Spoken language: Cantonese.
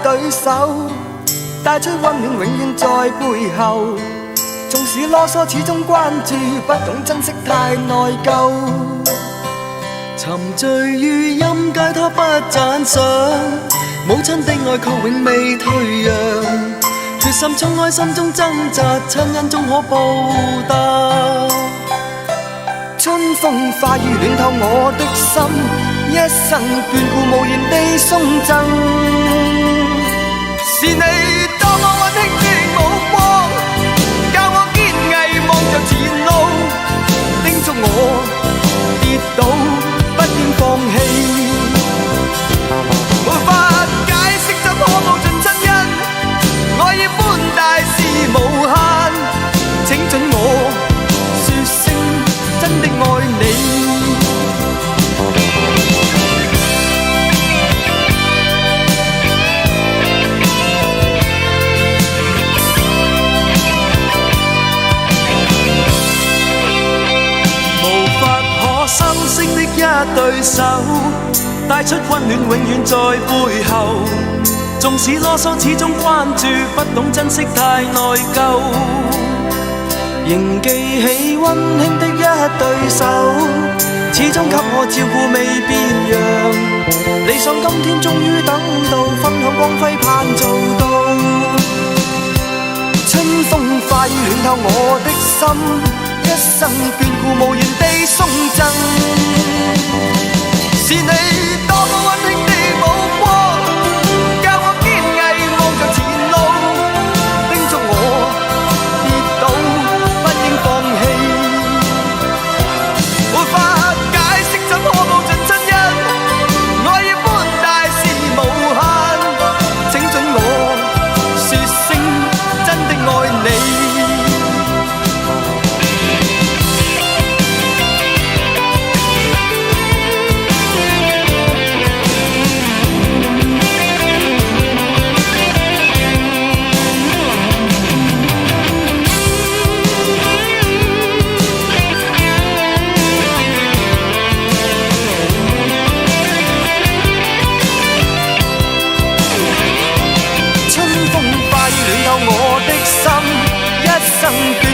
對手，帶出溫暖永遠在背後。縱使囉嗦，始終關注，不懂珍惜太內疚。沉醉於音階，他不讚賞。母親的愛卻永未退讓，決心衝開心中掙扎，親恩終可報答。春風化雨暖透我的心，一生眷顧無言地送贈。是你多麼溫馨的目光，教我堅毅望着前路，叮囑我跌倒不應放棄。無法解釋怎可報盡親恩，愛意寬大是無限，請准我說聲真的愛你。無法可生聲的一對手，帶出溫暖永遠在背後。縱使囉嗦，始終關注，不懂珍惜太內疚。仍記起溫馨的一對手，始終給我照顧未變樣。理想今天終於等到，分享光輝盼做到。春風化雨暖透我的心，一生眷顧無言地送贈。是你多麼溫馨的目光，教我堅毅望着前路，叮囑我跌倒不應放棄。沒法解釋怎可報盡親恩，愛意寬大是無限，請准我說聲真的愛你。我的心，一生。